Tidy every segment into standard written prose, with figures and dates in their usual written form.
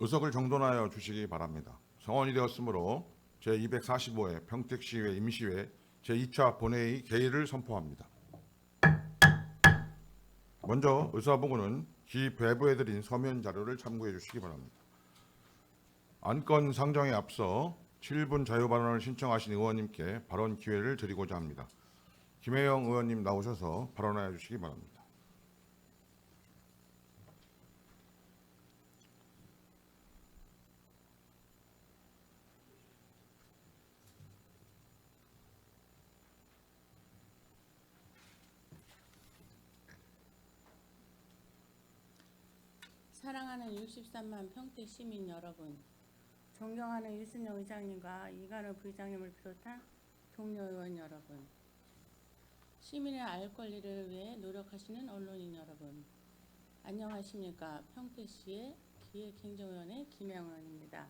의석을 정돈하여 주시기 바랍니다. 성원이 되었으므로 제245회 평택시의회 임시회 제2차 본회의 개의를 선포합니다. 먼저 의사보고는 기배부해드린 서면 자료를 참고해 주시기 바랍니다. 안건 상정에 앞서 7분 자유발언을 신청하신 의원님께 발언 기회를 드리고자 합니다. 김혜영 의원님 나오셔서 발언하여 주시기 바랍니다. 사랑하는 63만 평택 시민 여러분, 존경하는 유순영 의장님과 이관우 부의장님을 비롯한 동료 의원 여러분, 시민의 알 권리를 위해 노력하시는 언론인 여러분, 안녕하십니까. 평택시의 기획행정위원회 김혜영 의원입니다.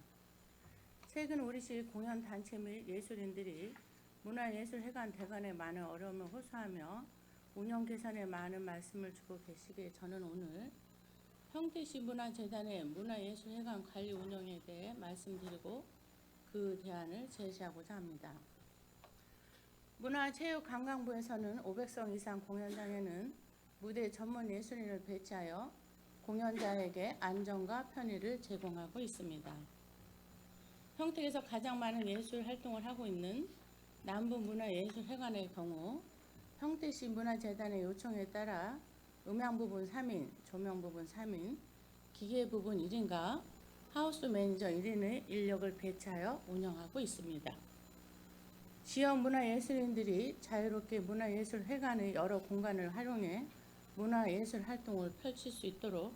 최근 우리시 공연단체 및 예술인들이 문화예술회관 대관에 많은 어려움을 호소하며 운영 개선에 많은 말씀을 주고 계시기에 저는 오늘 평택시 문화재단의 문화예술회관 관리 운영에 대해 말씀드리고 그 대안을 제시하고자 합니다. 문화체육관광부에서는 500석 이상 공연장에는 무대 전문 예술인을 배치하여 공연자에게 안전과 편의를 제공하고 있습니다. 평택에서 가장 많은 예술 활동을 하고 있는 남부문화예술회관의 경우 평택시 문화재단의 요청에 따라 음향 부분 3인, 조명 부분 3인, 기계 부분 1인과 하우스 매니저 1인의 인력을 배치하여 운영하고 있습니다. 지역 문화예술인들이 자유롭게 문화예술회관의 여러 공간을 활용해 문화예술 활동을 펼칠 수 있도록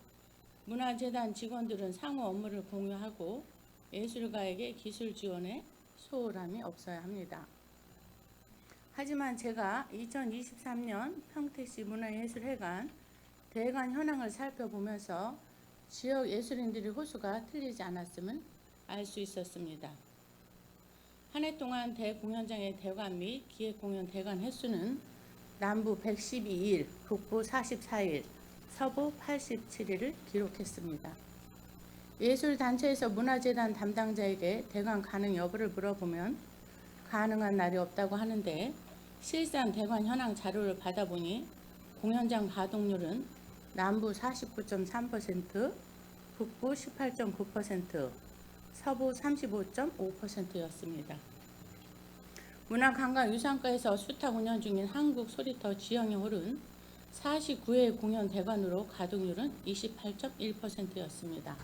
문화재단 직원들은 상호 업무를 공유하고 예술가에게 기술 지원에 소홀함이 없어야 합니다. 하지만 제가 2023년 평택시 문화예술회관 대관 현황을 살펴보면서 지역 예술인들의 호소가 틀리지 않았음을 알 수 있었습니다. 한 해 동안 대공연장의 대관 및 기획공연 대관 횟수는 남부 112일, 북부 44일, 서부 87일을 기록했습니다. 예술단체에서 문화재단 담당자에게 대관 가능 여부를 물어보면 가능한 날이 없다고 하는데 실상 대관 현황 자료를 받아보니 공연장 가동률은 남부 49.3%, 북부 18.9%, 서부 35.5%였습니다. 문화관광유산과에서 수탁 운영 중인 한국소리터 지형의 홀은 49회 공연 대관으로 가동률은 28.1%였습니다.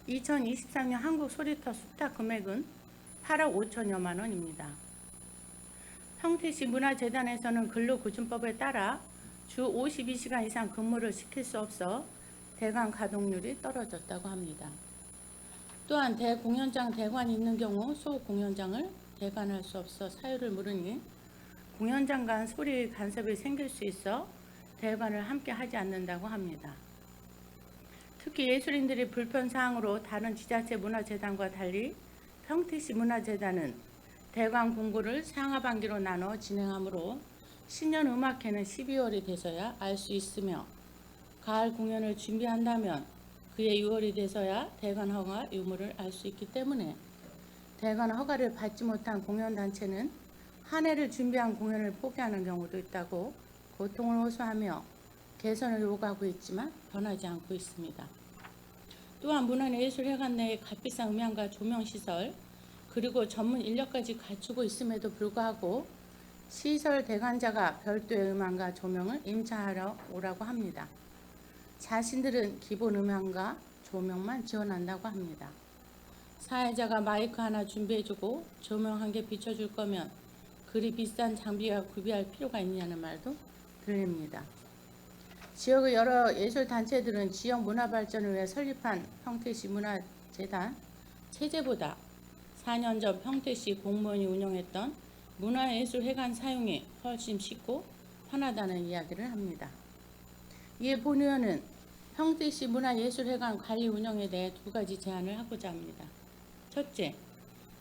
2023년 한국소리터 수탁 금액은 8억 5천여만 원입니다. 평택시 문화재단에서는 근로기준법에 따라 주 52시간 이상 근무를 시킬 수 없어 대관 가동률이 떨어졌다고 합니다. 또한 대공연장 대관이 있는 경우 소공연장을 대관할 수 없어 사유를 물으니 공연장 간 소리 간섭이 생길 수 있어 대관을 함께 하지 않는다고 합니다. 특히 예술인들이 불편사항으로 다른 지자체 문화재단과 달리 평택시 문화재단은 대관 공고를 상하반기로 나눠 진행하므로 신년 음악회는 12월이 돼서야 알 수 있으며 가을 공연을 준비한다면 그해 6월이 돼서야 대관 허가 유무를 알 수 있기 때문에 대관 허가를 받지 못한 공연단체는 한 해를 준비한 공연을 포기하는 경우도 있다고 고통을 호소하며 개선을 요구하고 있지만 변하지 않고 있습니다. 또한 문화예술회관 내에 값비싼 음향과 조명시설 그리고 전문 인력까지 갖추고 있음에도 불구하고 시설 대관자가 별도의 음향과 조명을 임차하러 오라고 합니다. 자신들은 기본 음향과 조명만 지원한다고 합니다. 사회자가 마이크 하나 준비해주고 조명 한 개 비춰줄 거면 그리 비싼 장비가 구비할 필요가 있냐는 말도 들립니다. 지역의 여러 예술단체들은 지역 문화발전을 위해 설립한 평택시 문화재단 체제보다 4년 전 평택시 공무원이 운영했던 문화예술회관 사용이 훨씬 쉽고 편하다는 이야기를 합니다. 이에 본 의원은 평택시 문화예술회관 관리 운영에 대해 두 가지 제안을 하고자 합니다. 첫째,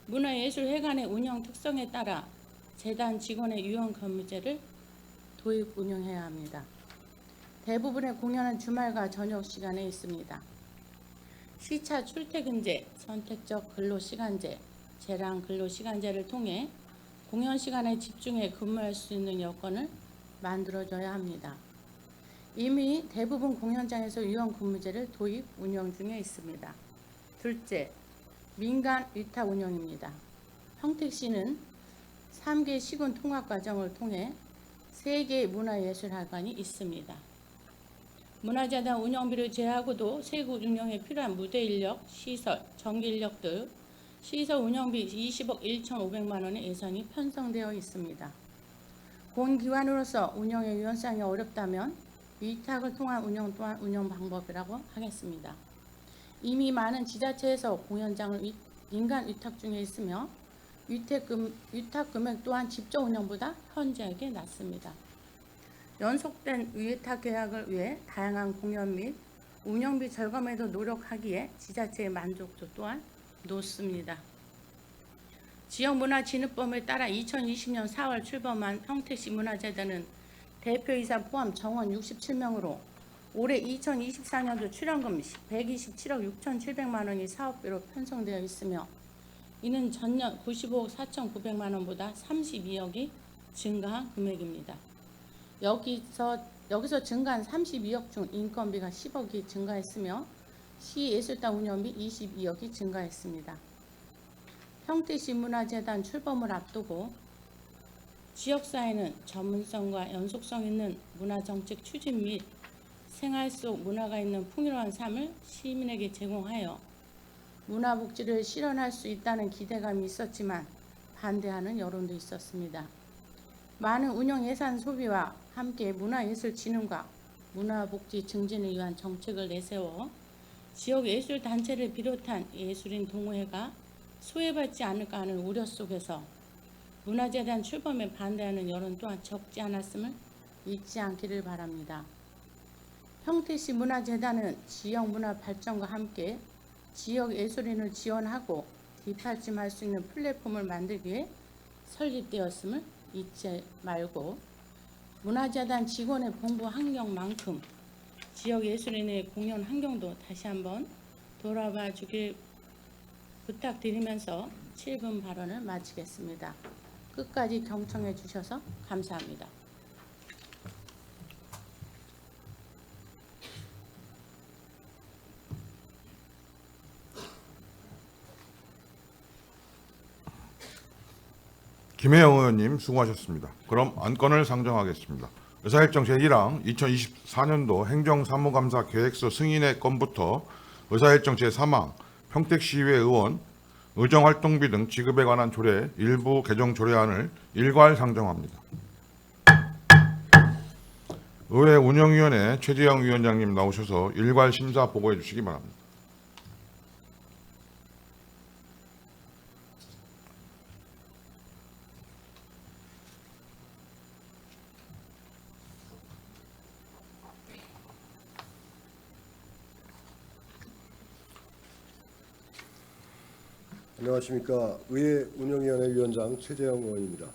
문화예술회관의 운영 특성에 따라 재단 직원의 유연 근무제를 도입 운영해야 합니다. 대부분의 공연은 주말과 저녁 시간에 있습니다. 시차 출퇴근제, 선택적 근로시간제, 재량 근로시간제를 통해 공연 시간에 집중해 근무할 수 있는 여건을 만들어줘야 합니다. 이미 대부분 공연장에서 유연 근무제를 도입 운영 중에 있습니다. 둘째, 민간 위탁 운영입니다. 평택시는 3개 시군 통합 과정을 통해 3개의 문화예술학원이 있습니다. 문화재단 운영비를 제외하고도 세구 운영에 필요한 무대 인력, 시설, 전기 인력 등 시설 운영비 20억 1,500만 원의 예산이 편성되어 있습니다. 공기관으로서 운영의 유연성이 어렵다면 위탁을 통한 운영 또한 운영 방법이라고 하겠습니다. 이미 많은 지자체에서 공연장을 민간 위탁 중에 있으며 위탁 금액 또한 직접 운영보다 현저하게 낮습니다. 연속된 위탁 계약을 위해 다양한 공연 및 운영비 절감에도 노력하기에 지자체의 만족도 또한 높습니다. 지역문화진흥법에 따라 2020년 4월 출범한 평택시 문화재단은 대표이사 포함 정원 67명으로 올해 2024년도 출연금 127억 6,700만 원이 사업비로 편성되어 있으며 이는 전년 95억 4,900만 원보다 32억이 증가한 금액입니다. 여기서 증가한 32억 중 인건비가 10억이 증가했으며 시예술단 운영비 22억이 증가했습니다. 평택시 문화재단 출범을 앞두고 지역사회는 전문성과 연속성 있는 문화정책 추진 및 생활 속 문화가 있는 풍요로운 삶을 시민에게 제공하여 문화복지를 실현할 수 있다는 기대감이 있었지만 반대하는 여론도 있었습니다. 많은 운영 예산 소비와 함께 문화예술진흥과 문화복지 증진을 위한 정책을 내세워 지역예술단체를 비롯한 예술인 동호회가 소외받지 않을까 하는 우려 속에서 문화재단 출범에 반대하는 여론 또한 적지 않았음을 잊지 않기를 바랍니다. 평택시 문화재단은 지역 문화 발전과 함께 지역 예술인을 지원하고 뒷받침할 수 있는 플랫폼을 만들기 위해 설립되었음을 잊지 말고 문화재단 직원의 공부 환경만큼 지역 예술인의 공연 환경도 다시 한번 돌아봐 주길 부탁드리면서 7분 발언을 마치겠습니다. 끝까지 경청해 주셔서 감사합니다. 김혜영 의원님 수고하셨습니다. 그럼 안건을 상정하겠습니다. 의사일정 제1항 2024년도 행정사무감사 계획서 승인의 건부터 의사일정 제3항 평택시의회 의원 의정활동비 등 지급에 관한 조례 일부 개정 조례안을 일괄 상정합니다. 의회 운영위원회 최재형 위원장님 나오셔서 일괄 심사 보고해 주시기 바랍니다. 안녕하십니까. 의회 운영위원회 위원장 최재형 의원입니다.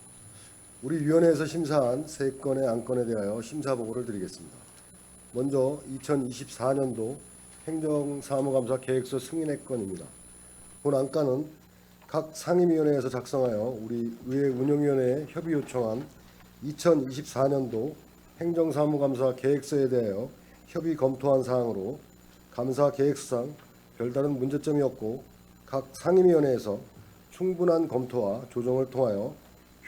우리 위원회에서 심사한 3건의 안건에 대하여 심사보고를 드리겠습니다. 먼저 2024년도 행정사무감사 계획서 승인의 건입니다. 본 안건은 각 상임위원회에서 작성하여 우리 의회 운영위원회에 협의 요청한 2024년도 행정사무감사 계획서에 대하여 협의 검토한 사항으로 감사 계획서상 별다른 문제점이 없고 각 상임위원회에서 충분한 검토와 조정을 통하여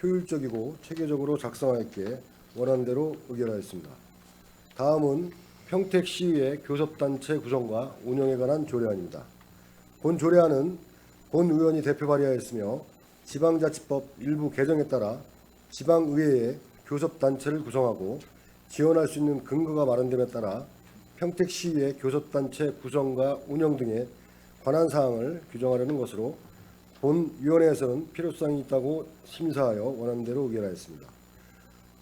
효율적이고 체계적으로 작성하였기에 원하는 대로 의결하였습니다. 다음은 평택시의회 교섭단체 구성과 운영에 관한 조례안입니다. 본 조례안은 본 의원이 대표 발의하였으며 지방자치법 일부 개정에 따라 지방의회에 교섭단체를 구성하고 지원할 수 있는 근거가 마련됨에 따라 평택시의회 교섭단체 구성과 운영 등에 관한 사항을 규정하려는 것으로 본 위원회에서는 필요성이 있다고 심사하여 원하는 대로 의결하였습니다.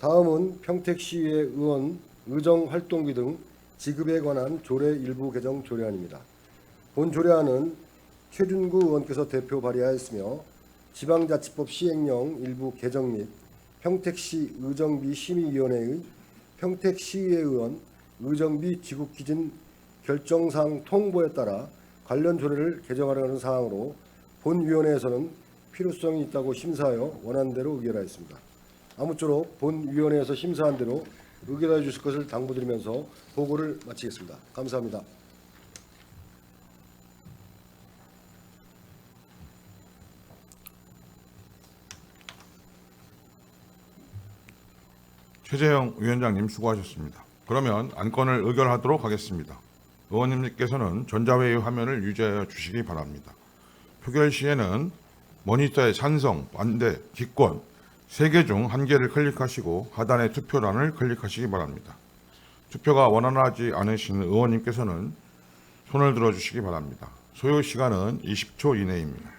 다음은 평택시의회 의원 의정활동비 등 지급에 관한 조례 일부 개정 조례안입니다. 본 조례안은 최준구 의원께서 대표 발의하였으며 지방자치법 시행령 일부 개정 및 평택시 의정비 심의위원회의 평택시의회 의원 의정비 지급기준 결정사항 통보에 따라 관련 조례를 개정하려는 사항으로 본위원회에서는 필요성이 있다고 심사하여 원하는 대로 의결하였습니다. 아무쪼록 본위원회에서 심사한 대로 의결해 주실 것을 당부드리면서 보고를 마치겠습니다. 감사합니다. 최재형 위원장님 수고하셨습니다. 그러면 안건을 의결하도록 하겠습니다. 의원님께서는 전자회의 화면을 유지하여 주시기 바랍니다. 표결 시에는 모니터에 찬성, 반대, 기권 3개 중 1개를 클릭하시고 하단의 투표란을 클릭하시기 바랍니다. 투표가 원활하지 않으신 의원님께서는 손을 들어주시기 바랍니다. 소요 시간은 20초 이내입니다.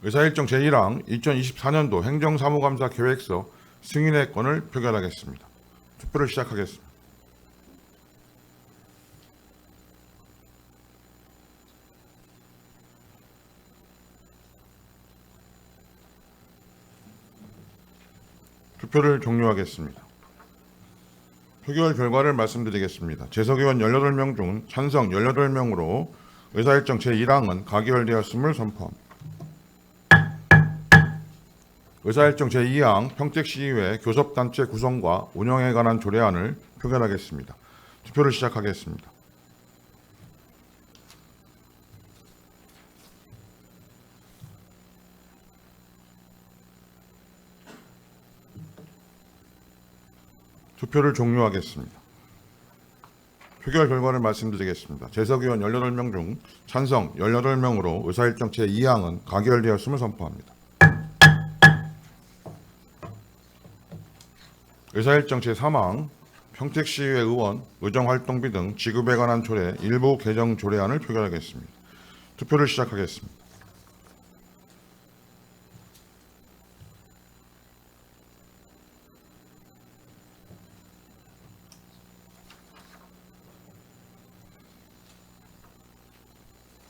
의사일정 제1항 2024년도 행정사무감사 계획서 승인의 건을 표결하겠습니다. 투표를 시작하겠습니다. 투표를 종료하겠습니다. 표결 결과를 말씀드리겠습니다. 재석의원 18명 중 찬성 18명으로 의사일정 제1항은 가결되었음을 선포합니다. 의사일정 제2항 평택시의회 교섭단체 구성과 운영에 관한 조례안을 표결하겠습니다. 투표를 시작하겠습니다. 투표를 종료하겠습니다. 표결 결과를 말씀드리겠습니다. 재석의원 18명 중 찬성 18명으로 의사일정 제2항은 가결되었음을 선포합니다. 의사일정 제3항 평택시의회 의원 의정활동비 등 지급에 관한 조례 일부 개정 조례안을 표결하겠습니다. 투표를 시작하겠습니다.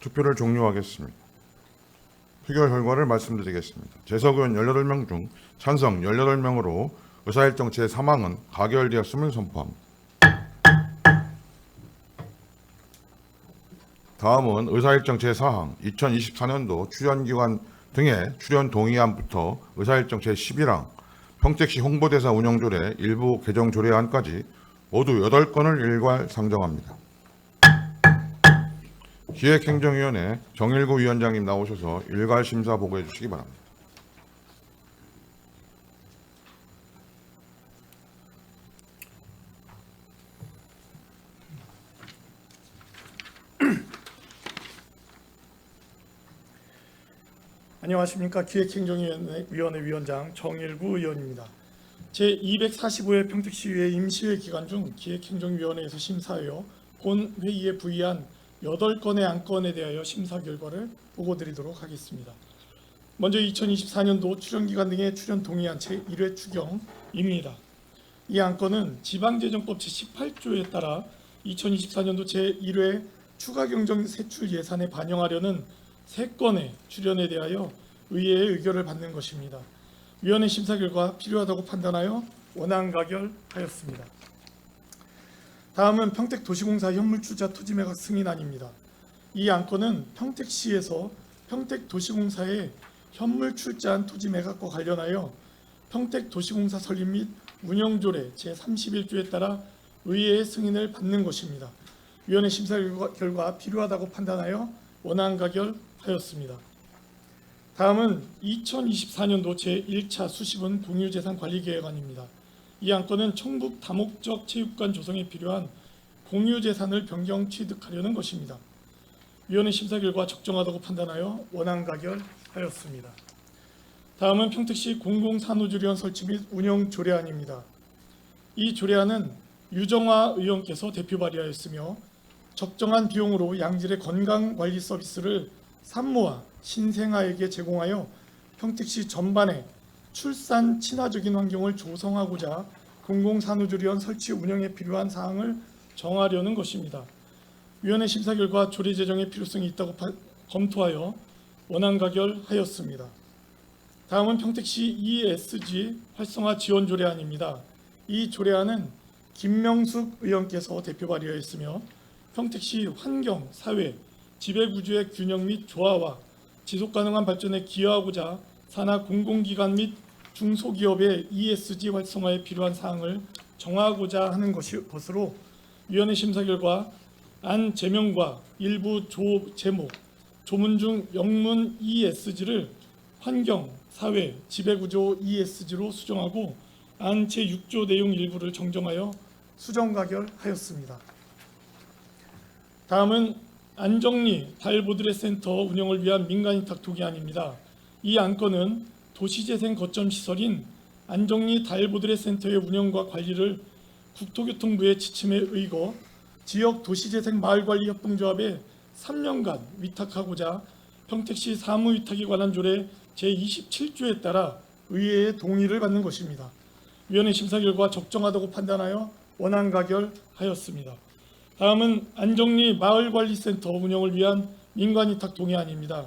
투표를 종료하겠습니다. 표결 결과를 말씀드리겠습니다. 재석의원 18명 중 찬성 18명으로 의사일정 제3항은 가결되었음을 선포합니다. 다음은 의사일정 제4항 2024년도 출연기관 등의 출연 동의안부터 의사일정 제11항 평택시 홍보대사 운영조례 일부 개정 조례안까지 모두 8건을 일괄 상정합니다. 기획행정위원회 정일구 위원장님 나오셔서 일괄 심사 보고해 주시기 바랍니다. 안녕하십니까. 기획행정위원회 위원장 정일구 의원입니다. 제245회 평택시의회 임시회 기간 중 기획행정위원회에서 심사하여 본 회의에 부의한 8건의 안건에 대하여 심사 결과를 보고드리도록 하겠습니다. 먼저 2024년도 출연기관 등의 출연 동의안 제1회 추경입니다. 이 안건은 지방재정법 제18조에 따라 2024년도 제1회 추가경정-세출 예산에 반영하려는 3건의 출연에 대하여 의회의 의결을 받는 것입니다. 위원회 심사 결과 필요하다고 판단하여 원안 가결하였습니다. 다음은 평택도시공사 현물출자 토지매각 승인안입니다. 이 안건은 평택시에서 평택도시공사의 현물출자한 토지매각과 관련하여 평택도시공사 설립 및 운영조례 제31조에 따라 의회의 승인을 받는 것입니다. 위원회 심사 결과 필요하다고 판단하여 원안 가결하였습니다. 다음은 2024년도 제1차 수시분 공유재산관리계획안입니다. 이 안건은 청북 다목적 체육관 조성에 필요한 공유재산을 변경 취득하려는 것입니다. 위원회 심사 결과 적정하다고 판단하여 원안 가결하였습니다. 다음은 평택시 공공산후조리원 설치 및 운영 조례안입니다. 이 조례안은 유정화 의원께서 대표 발의하였으며 적정한 비용으로 양질의 건강관리 서비스를 산모와 신생아에게 제공하여 평택시 전반에 출산 친화적인 환경을 조성하고자 공공산후조리원 설치 운영에 필요한 사항을 정하려는 것입니다. 위원회 심사 결과 조례 제정의 필요성이 있다고 검토하여 원안 가결하였습니다. 다음은 평택시 ESG 활성화 지원 조례안입니다. 이 조례안은 김명숙 의원께서 대표 발의하였으며 평택시 환경, 사회, 지배구조의 균형 및 조화와 지속가능한 발전에 기여하고자 산하 공공기관 및 중소기업의 ESG 활성화에 필요한 사항을 정하고자 하는 것으로 위원회 심사 결과 안 제명과 일부 제목, 조문 중 영문 ESG를 환경, 사회, 지배구조 ESG로 수정하고 안 제6조 내용 일부를 정정하여 수정 가결하였습니다. 다음은 안정리 달보드레 센터 운영을 위한 민간위탁 동의안입니다. 이 안건은 도시재생 거점 시설인 안정리 달보드레 센터의 운영과 관리를 국토교통부의 지침에 의거 지역 도시재생 마을관리협동조합에 3년간 위탁하고자 평택시 사무위탁에 관한 조례 제27조에 따라 의회의 동의를 받는 것입니다. 위원회 심사 결과 적정하다고 판단하여 원안 가결하였습니다. 다음은 안정리 마을관리센터 운영을 위한 민간위탁 동의안입니다.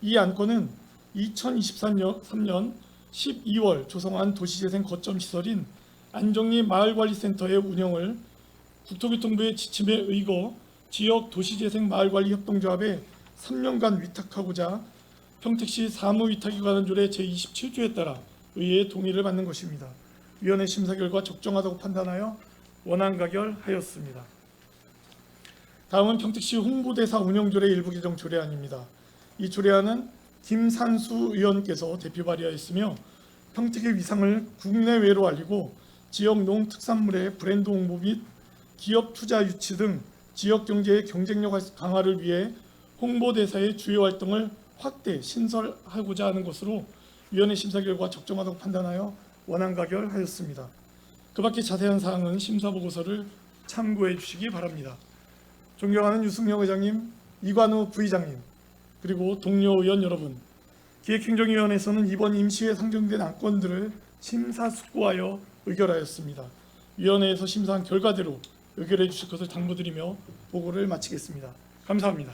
이 안건은 2023년 12월 조성한 도시재생 거점 시설인 안정리 마을관리센터의 운영을 국토교통부의 지침에 의거 지역 도시재생 마을관리협동조합에 3년간 위탁하고자 평택시 사무위탁에 관한 조례 제27조에 따라 의회의 동의를 받는 것입니다. 위원회 심사 결과 적정하다고 판단하여 원안 가결하였습니다. 다음은 평택시 홍보대사 운영조례 일부 개정 조례안입니다. 이 조례안은 김산수 의원께서 대표 발의하였으며 평택의 위상을 국내외로 알리고 지역 농특산물의 브랜드 홍보 및 기업 투자 유치 등 지역 경제의 경쟁력 강화를 위해 홍보대사의 주요 활동을 확대 신설하고자 하는 것으로 위원회 심사 결과 적정하다고 판단하여 원안 가결하였습니다. 그 밖에 자세한 사항은 심사 보고서를 참고해 주시기 바랍니다. 존경하는 유승영 의장님, 이관우 부의장님, 그리고 동료 의원 여러분, 기획행정위원회에서는 이번 임시회 상정된 안건들을 심사숙고하여 의결하였습니다. 위원회에서 심사한 결과대로 의결해 주실 것을 당부드리며 보고를 마치겠습니다. 감사합니다.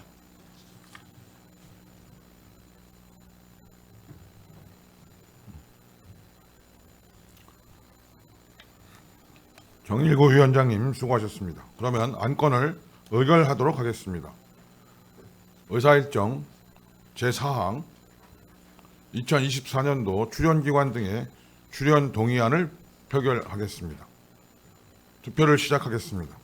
정일구 위원장님 수고하셨습니다. 그러면 안건을 의결하도록 하겠습니다. 의사일정 제4항 2024년도 출연기관 등의 출연 동의안을 표결하겠습니다. 투표를 시작하겠습니다.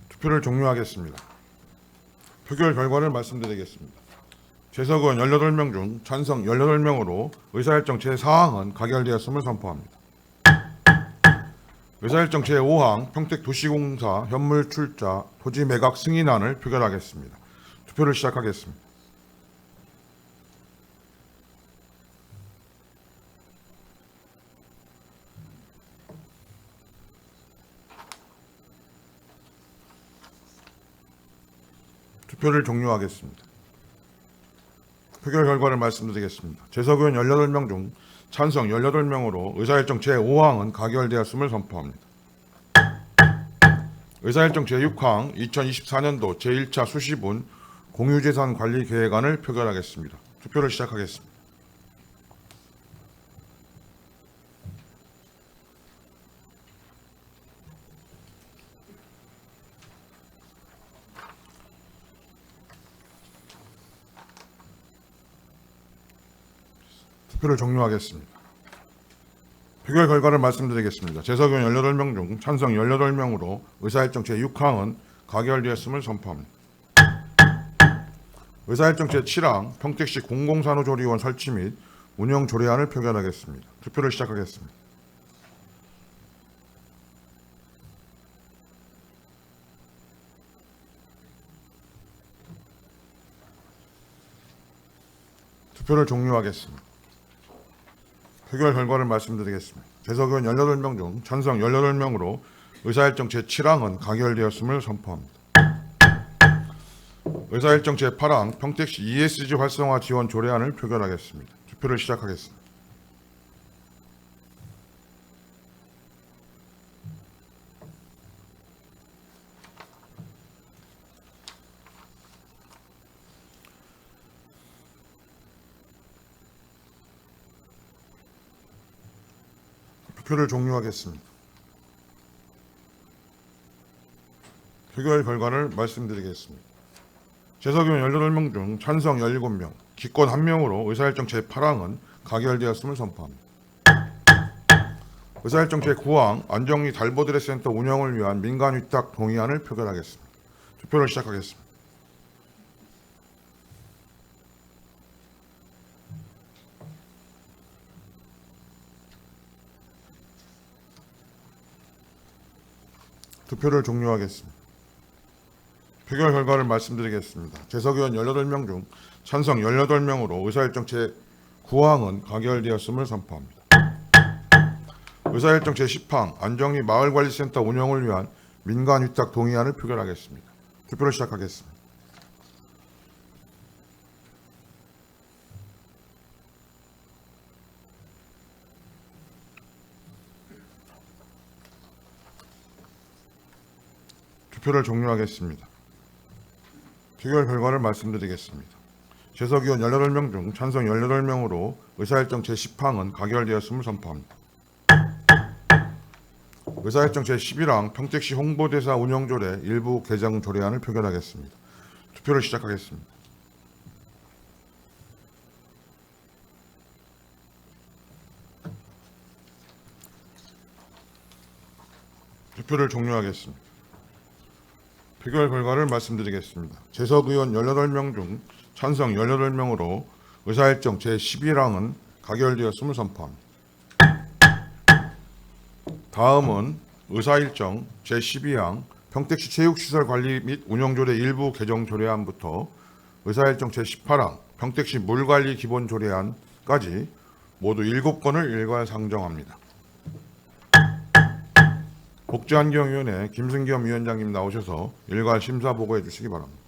투표를 종료하겠습니다. 표결 결과를 말씀드리겠습니다. 재석은 18명 중 찬성 18명으로 의사일정 제4항은 가결되었음을 선포합니다. 의사일정 제5항 평택도시공사 현물 출자 토지 매각 승인안을 표결하겠습니다. 투표를 시작하겠습니다. 투표를 종료하겠습니다. 표결 결과를 말씀드리겠습니다. 재석 의원 18명 중 찬성 18명으로 의사일정 제5항은 가결되었음을 선포합니다. 의사일정 제6항 2024년도 제1차 수시분 공유재산 관리 계획안을 표결하겠습니다. 투표를 시작하겠습니다. 투표를 종료하겠습니다. 표결 결과를 말씀드리겠습니다. 재석 의원 18명 중 찬성 18명으로 의사일정 제6항은 가결되었음을 선포합니다. 의사일정 제7항 평택시 공공산후조리원 설치 및 운영 조례안을 표결하겠습니다. 투표를 시작하겠습니다. 투표를 종료하겠습니다. 표결 결과를 말씀드리겠습니다. 재석 의원 18명 중 찬성 18명으로 의사일정 제7항은 가결되었음을 선포합니다. 의사일정 제8항 평택시 ESG 활성화 지원 조례안을 표결하겠습니다. 투표를 시작하겠습니다. 투표를 종료하겠습니다. 표결 결과를 말씀드리겠습니다. 재석의원 18명 중 찬성 17명, 기권 1명으로 의사일정 제8항은 가결되었음을 선포합니다. 의사일정 제9항 안정리 달보드레센터 운영을 위한 민간 위탁 동의안을 표결하겠습니다. 투표를 시작하겠습니다. 투표를 종료하겠습니다. 표결 결과를 말씀드리겠습니다. 재석의원 18명 중 찬성 18명으로 의사일정 제9항은 가결되었음을 선포합니다. 의사일정 제10항 안정리 마을관리센터 운영을 위한 민간 위탁 동의안을 표결하겠습니다. 투표를 시작하겠습니다. 투표를 종료하겠습니다. 표결 결과를 말씀드리겠습니다. 재석의원 18명 중 찬성 18명으로 의사일정 제10항은 가결되었음을 선포합니다. 의사일정 제11항 평택시 홍보대사 운영조례 일부 개정 조례안을 표결하겠습니다. 투표를 시작하겠습니다. 투표를 종료하겠습니다. 표결 결과를 말씀드리겠습니다. 재석의원 18명 중 찬성 18명으로 의사일정 제11항은 가결되었음을 선포합니다. 다음은 의사일정 제12항 평택시 체육시설 관리 및 운영조례 일부 개정 조례안부터 의사일정 제18항 평택시 물관리 기본 조례안까지 모두 7건을 일괄 상정합니다. 복지환경위원회 김승겸 위원장님 나오셔서 일괄 심사 보고해 주시기 바랍니다.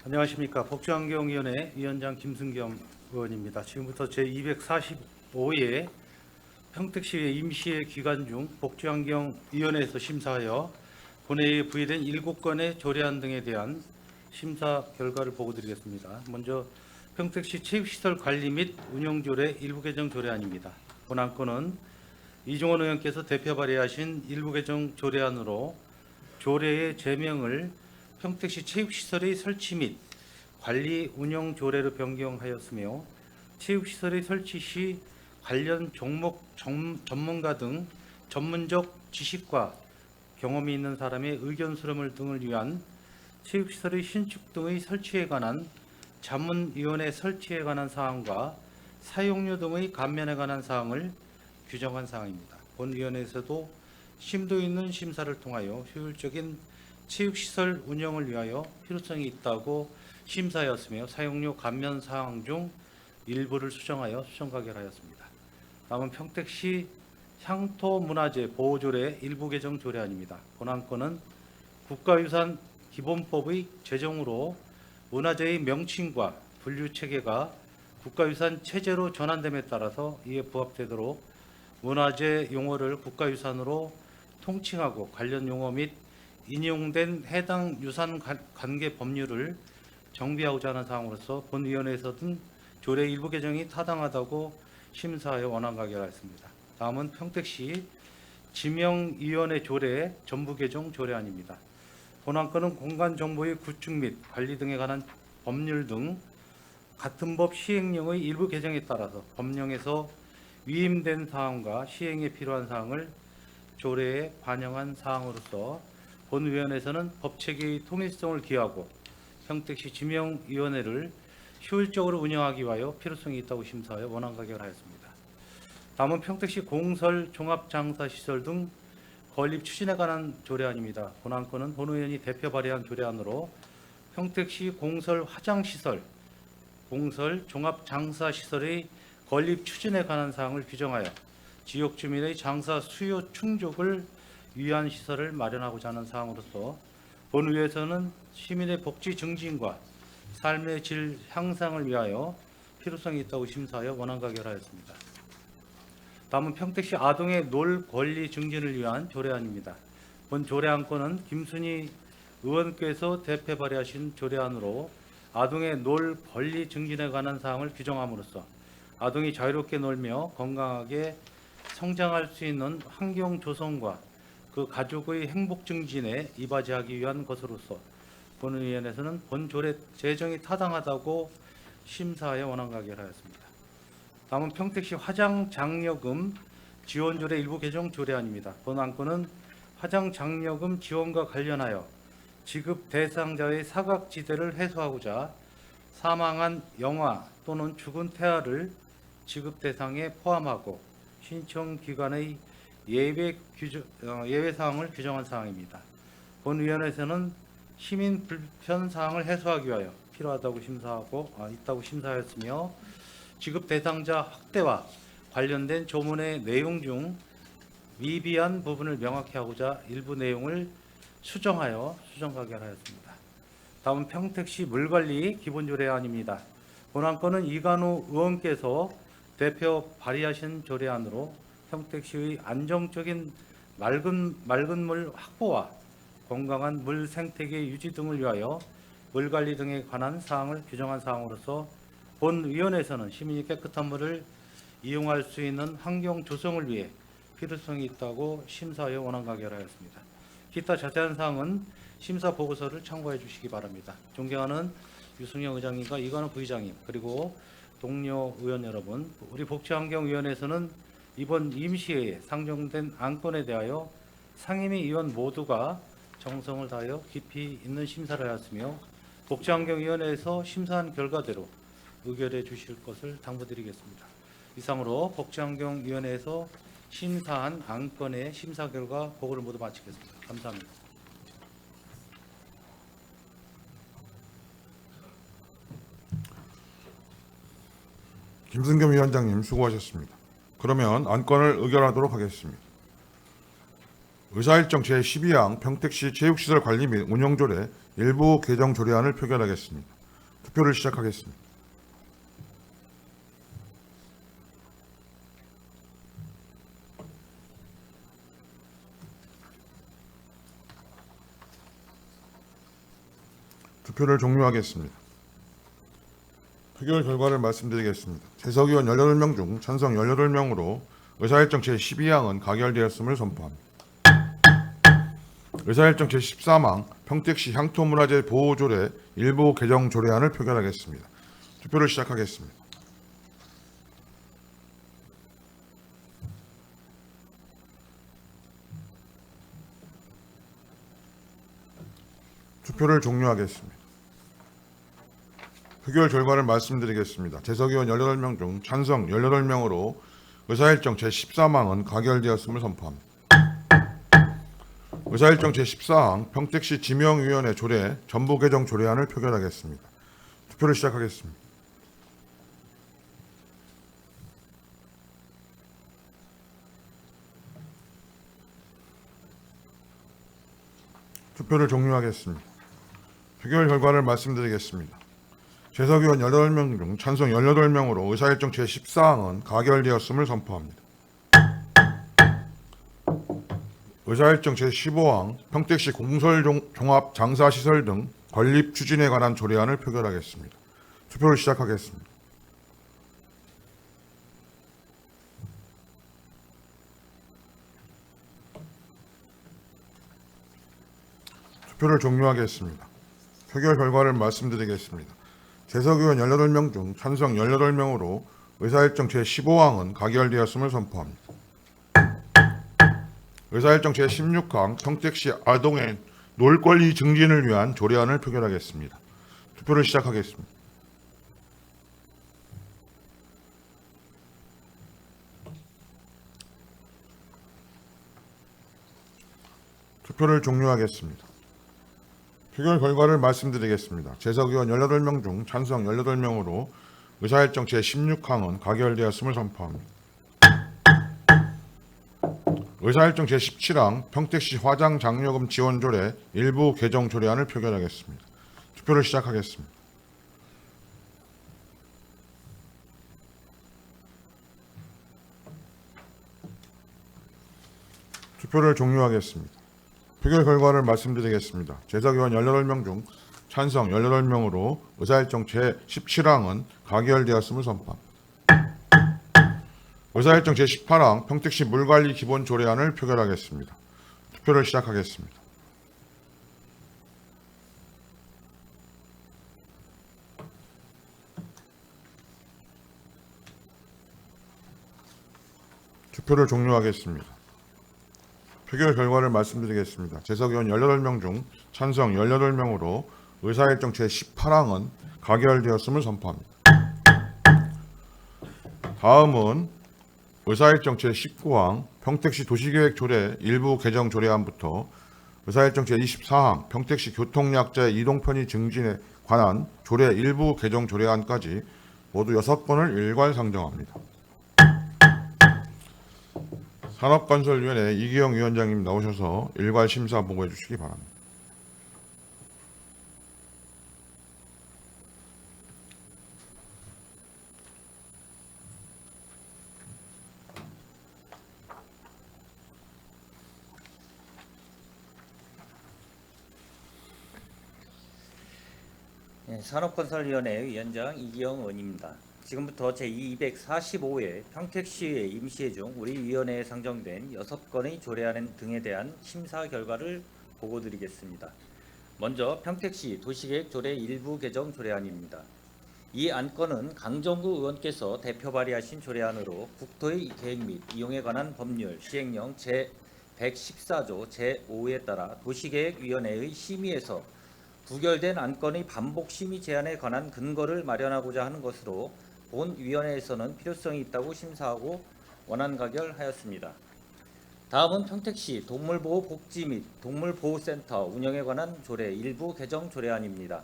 안녕하십니까. 복지환경위원회 위원장 김승겸 의원입니다. 지금부터 제245회 평택시의 임시회 기간 중 복지환경위원회에서 심사하여 본회의에 부의된 7건의 조례안 등에 대한 심사 결과를 보고드리겠습니다. 먼저 평택시 체육시설 관리 및 운영조례 일부 개정 조례안입니다. 본 건은 이종원 의원께서 대표 발의하신 일부 개정 조례안으로 조례의 제명을 평택시 체육시설의 설치 및 관리 운영 조례로 변경하였으며 체육시설의 설치 시 관련 종목 전문가 등 전문적 지식과 경험이 있는 사람의 의견 수렴을 등을 위한 체육시설의 신축 등의 설치에 관한 자문위원회 설치에 관한 사항과 사용료 등의 감면에 관한 사항을 규정한 사항입니다. 본 위원회에서도 심도 있는 심사를 통하여 효율적인 체육시설 운영을 위하여 필요성이 있다고 심사하였으며 사용료 감면 사항 중 일부를 수정하여 수정 가결하였습니다. 다음은 평택시 향토문화재 보호조례 일부 개정 조례안입니다. 본 건은 국가유산 기본법의 제정으로 문화재의 명칭과 분류 체계가 국가유산 체제로 전환됨에 따라서 이에 부합되도록 문화재 용어를 국가유산으로 통칭하고 관련 용어 및 인용된 해당 유산 관계 법률을 정비하고자 하는 사항으로서 본위원회에서는 조례 일부 개정이 타당하다고 심사하여 원안 가결하였습니다. 다음은 평택시 지명위원회 조례 전부 개정 조례안입니다. 본 건은 공간정보의 구축 및 관리 등에 관한 법률 등 같은 법 시행령의 일부 개정에 따라서 법령에서 위임된 사항과 시행에 필요한 사항을 조례에 반영한 사항으로서 본위원회에서는 법체계의 통일성을 기하고 평택시 지명위원회를 효율적으로 운영하기 위하여 필요성이 있다고 심사하여 원안 가결하였습니다. 다음은 평택시 공설 종합장사시설 등 건립 추진에 관한 조례안입니다. 본 건은 본 의원이 대표 발의한 조례안으로 평택시 공설 화장시설, 공설 종합장사시설의 건립 추진에 관한 사항을 규정하여 지역 주민의 장사 수요 충족을 위한 시설을 마련하고자 하는 사항으로서 본위에서는 시민의 복지 증진과 삶의 질 향상을 위하여 필요성이 있다고 심사하여 원안 가결하였습니다. 다음은 평택시 아동의 놀 권리 증진을 위한 조례안입니다. 본 조례안건은 김순희 의원께서 대표 발의하신 조례안으로 아동의 놀 권리 증진에 관한 사항을 규정함으로써 아동이 자유롭게 놀며 건강하게 성장할 수 있는 환경 조성과 그 가족의 행복 증진에 이바지하기 위한 것으로서 본위원회에서는 본 조례 제정이 타당하다고 심사하여 원안 가결하였습니다. 다음은 평택시 화장 장려금 지원 조례 일부 개정 조례안입니다. 본 안건은 화장 장려금 지원과 관련하여 지급 대상자의 사각지대를 해소하고자 사망한 영아 또는 죽은 태아를 지급 대상에 포함하고 신청 기관의 예외 사항을 규정한 사항입니다. 본위원회에서는 시민 불편 사항을 해소하기 위하여 필요하다고 있다고 심사하였으며 지급 대상자 확대와 관련된 조문의 내용 중 미비한 부분을 명확히 하고자 일부 내용을 수정 가결하였습니다. 다음은 평택시 물관리 기본조례안입니다. 본안 건은 이간우 의원께서 대표 발의하신 조례안으로 평택시의 안정적인 맑은 물 확보와 건강한 물 생태계 유지 등을 위하여 물관리 등에 관한 사항을 규정한 사항으로서 본위원회에서는 시민이 깨끗한 물을 이용할 수 있는 환경 조성을 위해 필요성이 있다고 심사하여 원안 가결하였습니다. 기타 자세한 사항은 심사 보고서를 참고해 주시기 바랍니다. 존경하는 유승영 의장님과 이관우 부의장님 그리고 동료 의원 여러분, 우리 복지환경위원회에서는 이번 임시회에 상정된 안건에 대하여 상임위 의원 모두가 정성을 다하여 깊이 있는 심사를 하였으며 복지환경위원회에서 심사한 결과대로 의결해 주실 것을 당부드리겠습니다. 이상으로 복지환경위원회에서 심사한 안건의 심사 결과 보고를 모두 마치겠습니다. 감사합니다. 김승겸 위원장님 수고하셨습니다. 그러면 안건을 의결하도록 하겠습니다. 의사일정 제12항 평택시 체육시설 관리 및 운영조례 일부 개정 조례안을 표결하겠습니다. 투표를 시작하겠습니다. 투표를 종료하겠습니다. 표결 결과를 말씀드리겠습니다. 재석의원 18명 중 찬성 18명으로 의사일정 제12항은 가결되었음을 선포합니다. 의사일정 제13항 평택시 향토문화재 보호조례 일부 개정 조례안을 표결하겠습니다. 투표를 시작하겠습니다. 투표를 종료하겠습니다. 표결 결과를 말씀드리겠습니다. 재석의원 18명 중 찬성 18명으로 의사일정 제13항은 가결되었음을 선포합니다. 의사일정 제14항 평택시 지명위원회 조례 전부 개정 조례안을 표결하겠습니다. 투표를 시작하겠습니다. 투표를 종료하겠습니다. 표결 결과를 말씀드리겠습니다. 재석의원 18명 중 찬성 18명으로 의사일정 제14항은 가결되었음을 선포합니다. 의사일정 제15항 평택시 공설종합장사시설 등 건립 추진에 관한 조례안을 표결하겠습니다. 투표를 시작하겠습니다. 투표를 종료하겠습니다. 표결 결과를 말씀드리겠습니다. 재석의원 18명 중 찬성 18명으로 의사일정 제15항은 가결되었음을 선포합니다. 의사일정 제16항 평택시 아동의 놀권리 증진을 위한 조례안을 표결하겠습니다. 투표를 시작하겠습니다. 투표를 종료하겠습니다. 표결 결과를 말씀드리겠습니다. 재석의원 18명 중 찬성 18명으로 의사일정 제16항은 가결되었음을 선포합니다. 의사일정 제17항 평택시 화장장려금 지원조례 일부 개정 조례안을 표결하겠습니다. 투표를 시작하겠습니다. 투표를 종료하겠습니다. 표결 결과를 말씀드리겠습니다. 제석의원 18명 중 찬성 18명으로 의사일정 제17항은 가결되었음을 선포합니다. 의사일정 제18항 평택시 물관리 기본 조례안을 표결하겠습니다. 투표를 시작하겠습니다. 투표를 종료하겠습니다. 표결 결과를 말씀드리겠습니다. 제석의원 18명 중 찬성 18명으로 의사일정 제18항은 가결되었음을 선포합니다. 다음은 의사일정 제19항 평택시 도시계획조례 일부 개정 조례안부터 의사일정 제24항 평택시 교통약자의 이동 편의 증진에 관한 조례 일부 개정 조례안까지 모두 6건을 일괄 상정합니다. 산업건설위원회 이기영 위원장님 나오셔서 일괄 심사 보고해 주시기 바랍니다. 산업건설위원회 위원장 이기영 의원입니다. 지금부터 제245회 평택시의 임시회 중 우리 위원회에 상정된 6건의 조례안 등에 대한 심사 결과를 보고드리겠습니다. 먼저 평택시 도시계획 조례 일부 개정 조례안입니다. 이 안건은 강정구 의원께서 대표 발의하신 조례안으로 국토의 계획 및 이용에 관한 법률 시행령 제114조 제5에 따라 도시계획위원회의 심의에서 부결된 안건의 반복 심의 제한에 관한 근거를 마련하고자 하는 것으로 본 위원회에서는 필요성이 있다고 심사하고 원안 가결하였습니다. 다음은 평택시 동물보호 복지 및 동물보호센터 운영에 관한 조례 일부 개정 조례안입니다.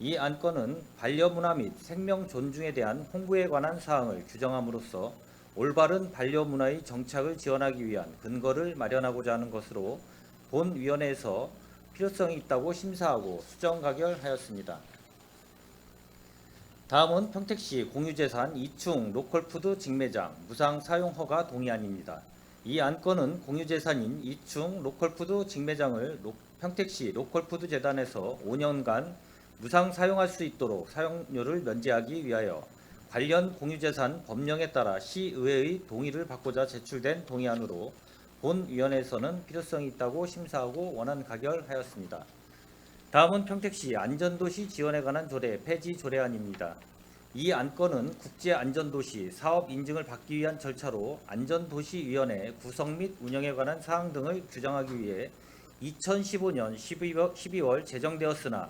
이 안건은 반려문화 및 생명 존중에 대한 홍보에 관한 사항을 규정함으로써 올바른 반려문화의 정착을 지원하기 위한 근거를 마련하고자 하는 것으로 본 위원회에서 필요성이 있다고 심사하고 수정 가결하였습니다. 다음은 평택시 공유재산 2충 로컬푸드 직매장 무상 사용 허가 동의안입니다. 이 안건은 공유재산인 2충 로컬푸드 직매장을 평택시 로컬푸드 재단에서 5년간 무상 사용할 수 있도록 사용료를 면제하기 위하여 관련 공유재산 법령에 따라 시의회의 동의를 받고자 제출된 동의안으로 본 위원회에서는 필요성이 있다고 심사하고 원안 가결하였습니다. 다음은 평택시 안전도시 지원에 관한 조례 폐지 조례안입니다. 이 안건은 국제안전도시 사업 인증을 받기 위한 절차로 안전도시위원회 구성 및 운영에 관한 사항 등을 규정하기 위해 2015년 12월 제정되었으나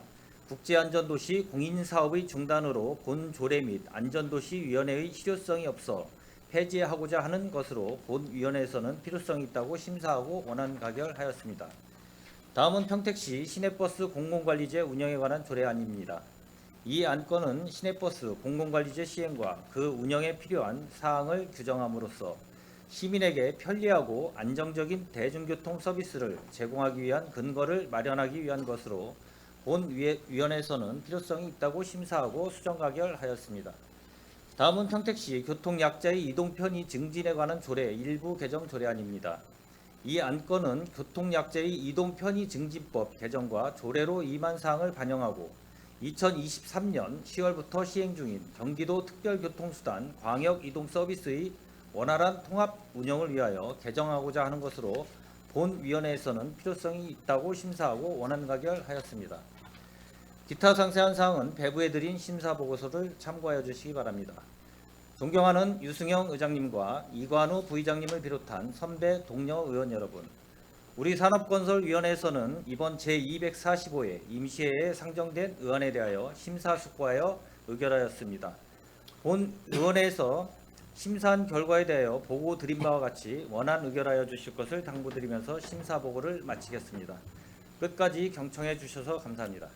국제안전도시 공인사업의 중단으로 본 조례 및 안전도시위원회의 실효성이 없어 폐지하고자 하는 것으로 본 위원회에서는 필요성이 있다고 심사하고 원안 가결하였습니다. 다음은 평택시 시내버스 공공관리제 운영에 관한 조례안입니다. 이 안건은 시내버스 공공관리제 시행과 그 운영에 필요한 사항을 규정함으로써 시민에게 편리하고 안정적인 대중교통 서비스를 제공하기 위한 근거를 마련하기 위한 것으로 본 위원회에서는 필요성이 있다고 심사하고 수정 가결하였습니다. 다음은 평택시 교통약자의 이동 편의 증진에 관한 조례 일부 개정 조례안입니다. 이 안건은 교통약자의 이동 편의 증진법 개정과 조례로 임한 사항을 반영하고 2023년 10월부터 시행 중인 경기도 특별교통수단 광역이동서비스의 원활한 통합 운영을 위하여 개정하고자 하는 것으로 본 위원회에서는 필요성이 있다고 심사하고 원안 가결하였습니다. 기타 상세한 사항은 배부해 드린 심사 보고서를 참고하여 주시기 바랍니다. 존경하는 유승영 의장님과 이관우 부의장님을 비롯한 선배 동료 의원 여러분, 우리 산업건설위원회에서는 이번 제245회 임시회에 상정된 의안에 대하여 심사숙고하여 의결하였습니다. 본 의원회에서 심사한 결과에 대하여 보고 드린 바와 같이 원안 의결하여 주실 것을 당부드리면서 심사 보고를 마치겠습니다. 끝까지 경청해 주셔서 감사합니다.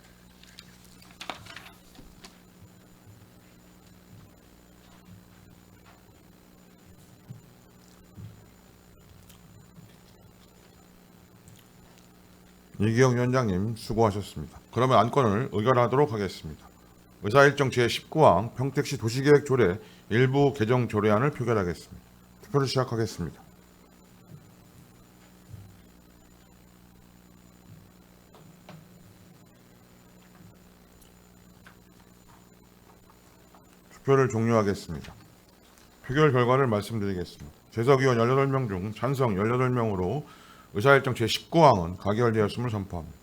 이기영 위원장님 수고하셨습니다. 그러면 안건을 의결하도록 하겠습니다. 의사일정 제19항 평택시 도시계획 조례 일부 개정 조례안을 표결하겠습니다. 투표를 시작하겠습니다. 투표를 종료하겠습니다. 표결 결과를 말씀드리겠습니다. 재석위원 18명 중 찬성 18명으로 의사일정 제19항은 가결되었음을 선포합니다.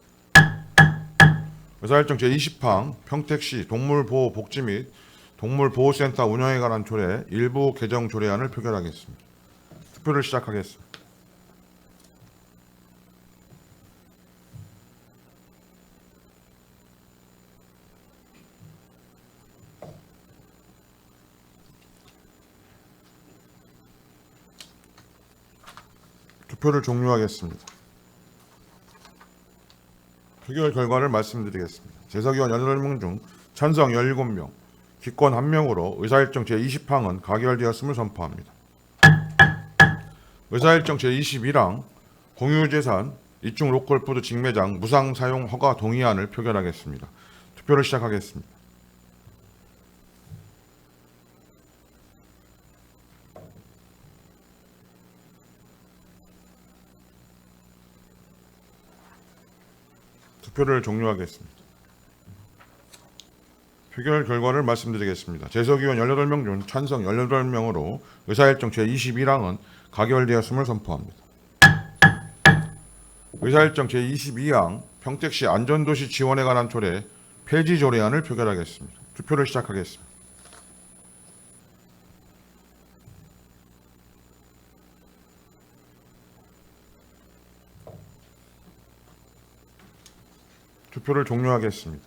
의사일정 제20항 평택시 동물보호복지 및 동물보호센터 운영에 관한 조례 일부 개정 조례안을 표결하겠습니다. 투표를 시작하겠습니다. 투표를 종료하겠습니다. 표결 결과를 말씀드리겠습니다. 재석위원 18명 중 찬성 17명, 기권 1명으로 의사일정 제20항은 가결되었음을 선포합니다. 의사일정 제21항 공유재산 이충 로컬푸드 직매장 무상 사용 허가 동의안을 표결하겠습니다. 투표를 시작하겠습니다. 투표를 종료하겠습니다. 표결 결과를 말씀드리겠습니다. 재석위원 18명 중 찬성 18명으로 의사일정 제21항은 가결되었음을 선포합니다. 의사일정 제22항 평택시 안전도시 지원에 관한 조례 폐지 조례안을 표결하겠습니다. 투표를 시작하겠습니다. 투표를 종료하겠습니다.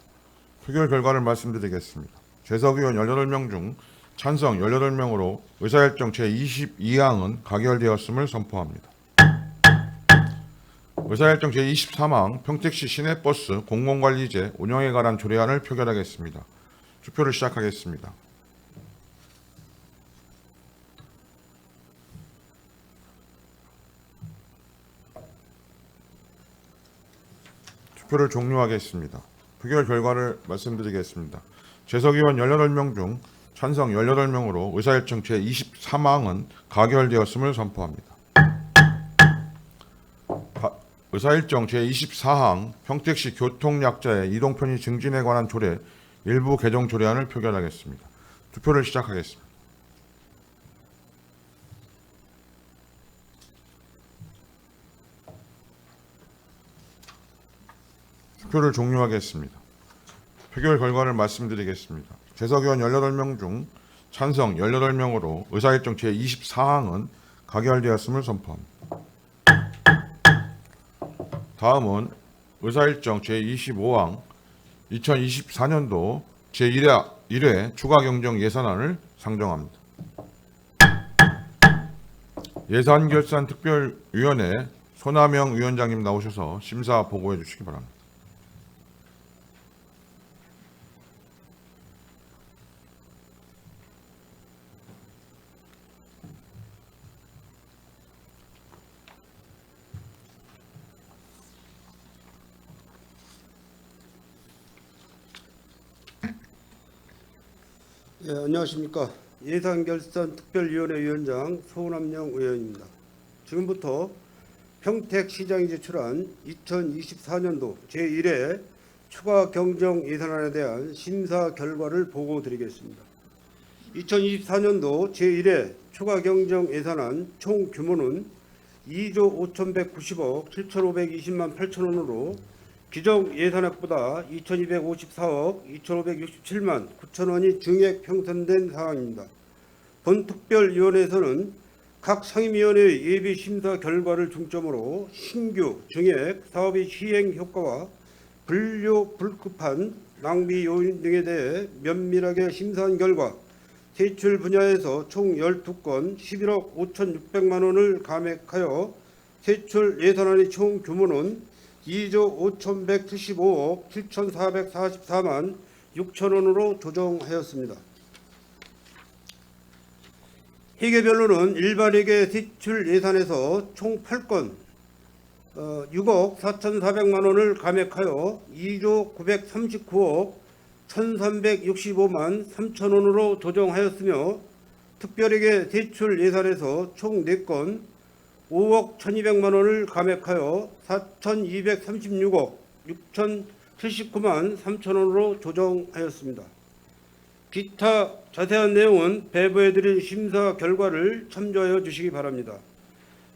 표결 결과를 말씀드리겠습니다. 재석위원 18명 중 찬성 18명으로 의사일정 제22항은 가결되었음을 선포합니다. 의사일정 제23항 평택시 시내버스 공공관리제 운영에 관한 조례안을 표결하겠습니다. 투표를 시작하겠습니다. 투표를 종료하겠습니다. 표결 결과를 말씀드리겠습니다. 재석위원 18명 중 찬성 18명으로 의사일정 제23항은 가결되었음을 선포합니다. 의사일정 제24항 평택시 교통약자의 이동편의 증진에 관한 조례 일부 개정 조례안을 표결하겠습니다. 투표를 시작하겠습니다. 투표를 종료하겠습니다. 표결 결과를 말씀드리겠습니다. 재석위원 18명 중 찬성 18명으로 의사일정 제24항은 가결되었음을 선포합니다. 다음은 의사일정 제25항 2024년도 제1회 추가경정 예산안을 상정합니다. 예산결산특별위원회 손하명 위원장님 나오셔서 심사 보고해 주시기 바랍니다. 예, 안녕하십니까. 예산결산특별위원회 위원장 손하명 의원입니다. 지금부터 평택시장이 제출한 2024년도 제1회 추가 경정 예산안에 대한 심사 결과를 보고드리겠습니다. 2024년도 제1회 추가 경정 예산안 총 규모는 2조 5,190억 7,520만 8천원으로 기정 예산액보다 2,254억 2,567만 9천원이 증액 편성된 사항입니다. 본 특별위원회에서는 각 상임위원회의 예비 심사 결과를 중점으로 신규 증액 사업의 시행 효과와 분류 불급한 낭비 요인 등에 대해 면밀하게 심사한 결과 세출 분야에서 총 12건 11억 5,600만 원을 감액하여 세출 예산안의 총 규모는 2조 5,175억 7,444만 6천원으로 조정하였습니다. 회계별로는 일반회계 세출 예산에서 총 8건 6억 4,400만 원을 감액하여 2조 939억 1,365만 3천원으로 조정하였으며 특별회계 세출 예산에서 총 4건 5억 1,200만 원을 감액하여 4,236억 6,079만 3천원으로 조정하였습니다. 기타 자세한 내용은 배부해드린 심사 결과를 참조하여 주시기 바랍니다.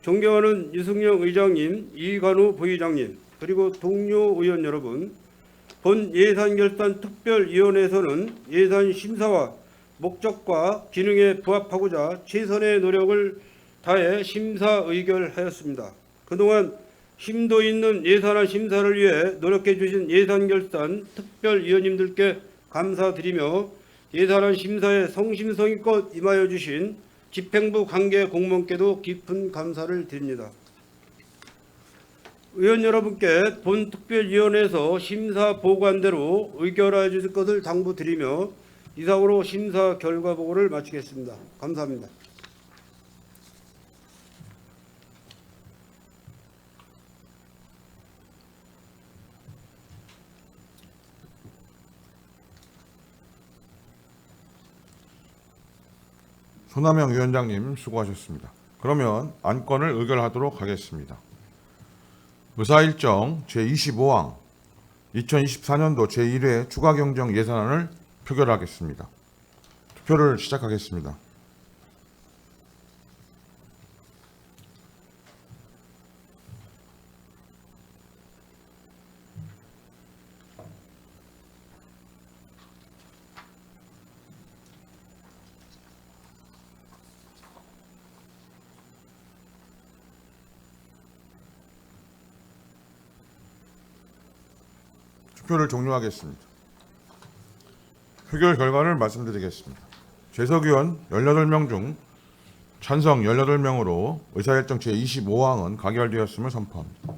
존경하는 유승영 의장님, 이관우 부의장님, 그리고 동료 의원 여러분, 본 예산결산 특별위원회에서는 예산 심사와 목적과 기능에 부합하고자 최선의 노력을 다해 심사 의결하였습니다. 그동안 심도 있는 예산안 심사를 위해 노력해 주신 예산결산 특별위원님들께 감사드리며 예산안 심사에 성심성의껏 임하여 주신 집행부 관계 공무원께도 깊은 감사를 드립니다. 의원 여러분께 본 특별위원회에서 심사 보고한대로 의결하여 주실 것을 당부드리며 이상으로 심사 결과 보고를 마치겠습니다. 감사합니다. 손남영 위원장님 수고하셨습니다. 그러면 안건을 의결하도록 하겠습니다. 의사일정 제25항 2024년도 제1회 추가경정 예산안을 표결하겠습니다. 투표를 시작하겠습니다. 투표를 종료하겠습니다. 표결 결과를 말씀드리겠습니다. 재석위원 18명 중 찬성 18명으로 의사일정 제25항은 가결되었음을 선포합니다.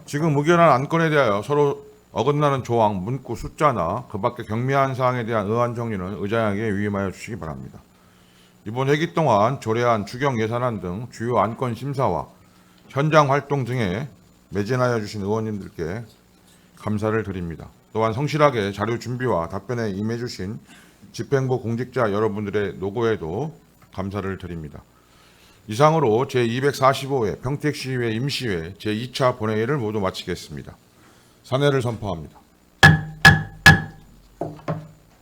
지금 의결한 안건에 대하여 서로 어긋나는 조항, 문구, 숫자나 그 밖의 경미한 사항에 대한 의안 정리는 의장에게 위임하여 주시기 바랍니다. 이번 회기 동안 조례안, 추경 예산안 등 주요 안건 심사와 현장 활동 등에 매진하여 주신 의원님들께 감사를 드립니다. 또한 성실하게 자료 준비와 답변에 임해 주신 집행부 공직자 여러분들의 노고에도 감사를 드립니다. 이상으로 제245회 평택시의회 임시회 제2차 본회의를 모두 마치겠습니다. 산회를 선포합니다.